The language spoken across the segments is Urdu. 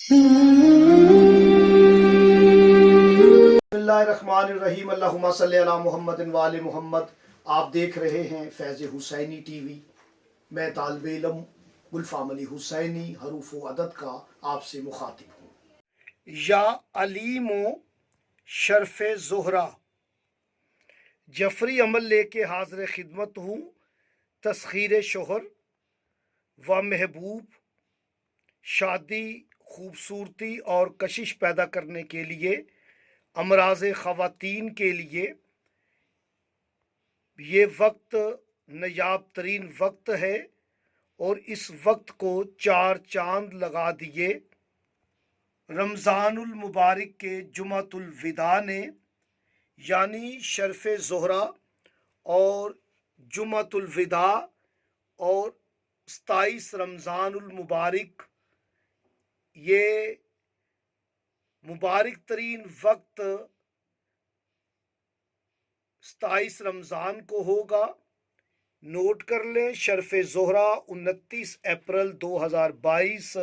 بسم اللہ الرحمن الرحیم، اللہم صلی علی محمد وآل محمد۔ آپ دیکھ رہے ہیں فیض حسینی ٹی وی۔ میں طالب علم گلفام علی حسینی حروف و عدد کا آپ سے مخاطب ہوں۔ یا علیم و شرف زہرا، جعفری عمل لے کے حاضر خدمت ہوں۔ تسخیر شوہر و محبوب، شادی، خوبصورتی اور کشش پیدا کرنے کے لیے، امراض خواتین کے لیے یہ وقت نایاب ترین وقت ہے، اور اس وقت کو 4 چاند لگا دیے رمضان المبارک کے جمعۃ الوداع نے، یعنی شرف زہرا اور جمعۃ الوداع اور 27 رمضان المبارک، یہ مبارک ترین وقت 27 رمضان کو ہوگا۔ نوٹ کر لیں، شرف زہرا 29 اپریل 2022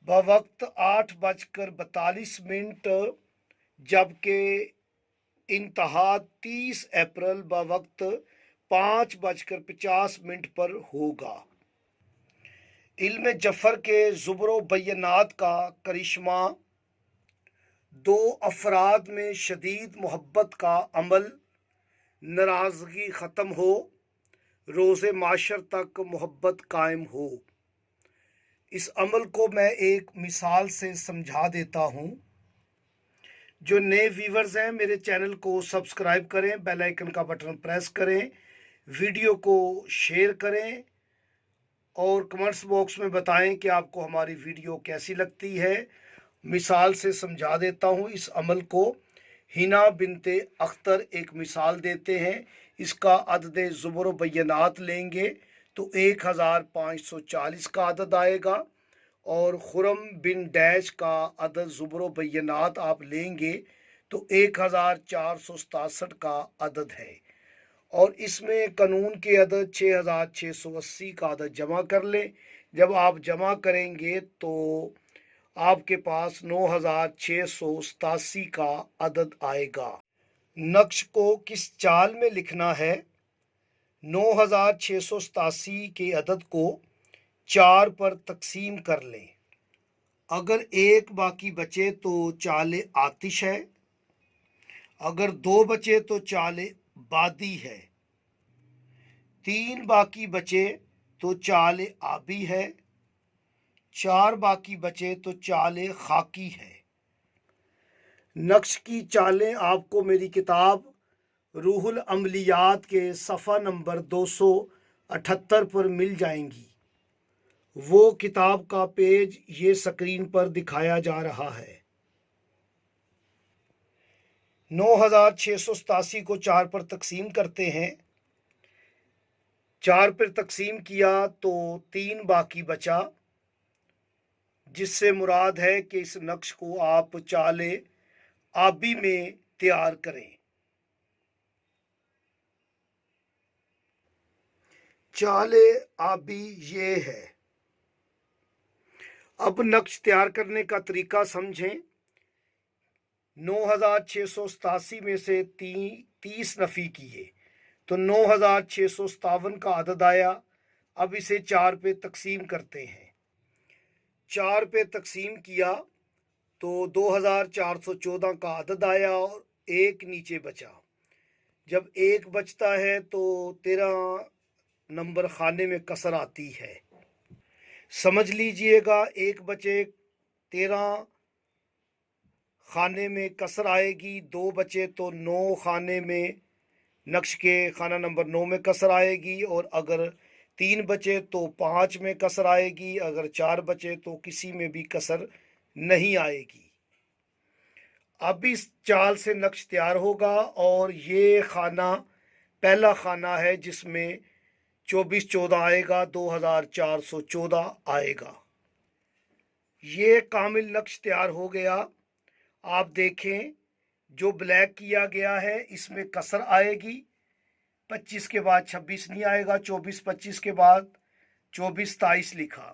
بوقت 8:42، جبکہ انتہا 30 اپریل بوقت 5:50 پر ہوگا۔ علم جعفر کے زبر و بینات کا کرشمہ، 2 افراد میں شدید محبت کا عمل، ناراضگی ختم ہو، روز معاشر تک محبت قائم ہو۔ اس عمل کو میں ایک مثال سے سمجھا دیتا ہوں۔ جو نئے ویورز ہیں میرے چینل کو سبسکرائب کریں، بیل آئیکن کا بٹن پریس کریں، ویڈیو کو شیئر کریں اور کمنٹس باکس میں بتائیں کہ آپ کو ہماری ویڈیو کیسی لگتی ہے۔ مثال سے سمجھا دیتا ہوں اس عمل کو۔ ہنا بنت اختر ایک مثال دیتے ہیں، اس کا عدد زبر و بینات لیں گے تو 1540 کا عدد آئے گا، اور خرم بن ڈیش کا عدد زبر و بینات آپ لیں گے تو 1467 کا عدد ہے، اور اس میں قانون کے عدد 6680 کا عدد جمع کر لیں۔ جب آپ جمع کریں گے تو آپ کے پاس 9687 کا عدد آئے گا۔ نقش کو کس چال میں لکھنا ہے؟ 9687 کے عدد کو 4 پر تقسیم کر لیں۔ اگر 1 باقی بچے تو چال آتش ہے، اگر 2 بچے تو چال بادی ہے، 3 باقی بچے تو چال آبی ہے، 4 باقی بچے تو چال خاکی ہے۔ نقش کی چالیں آپ کو میری کتاب روح العملیات کے صفحہ نمبر 278 پر مل جائیں گی۔ وہ کتاب کا پیج یہ سکرین پر دکھایا جا رہا ہے۔ 9687 کو 4 پر تقسیم کرتے ہیں۔ 4 پر تقسیم کیا تو 3 باقی بچا، جس سے مراد ہے کہ اس نقش کو آپ چال آبی میں تیار کریں۔ چال آبی یہ ہے۔ اب نقش تیار کرنے کا طریقہ سمجھیں۔ 9687 میں سے 30 نفی کیے تو 9657 کا عدد آیا۔ اب اسے 4 پہ تقسیم کرتے ہیں۔ 4 پہ تقسیم کیا تو 2414 کا عدد آیا، اور 1 نیچے بچا۔ جب 1 بچتا ہے تو 13 نمبر خانے میں کسر آتی ہے۔ سمجھ لیجئے گا، 1 بچے 13 خانے میں کسر آئے گی، 2 بچے تو 9 خانے میں، نقش کے خانہ نمبر 9 میں کسر آئے گی، اور اگر 3 بچے تو 5 میں کسر آئے گی، اگر 4 بچے تو کسی میں بھی کسر نہیں آئے گی۔ اب اس چال سے نقش تیار ہوگا، اور یہ خانہ پہلا خانہ ہے جس میں 2414 آئے گا، 2414 آئے گا۔ یہ کامل نقش تیار ہو گیا۔ آپ دیکھیں، جو بلیک کیا گیا ہے اس میں کسر آئے گی، 25 کے بعد 26 نہیں آئے گا، 24 25 کے بعد 24 27 لکھا۔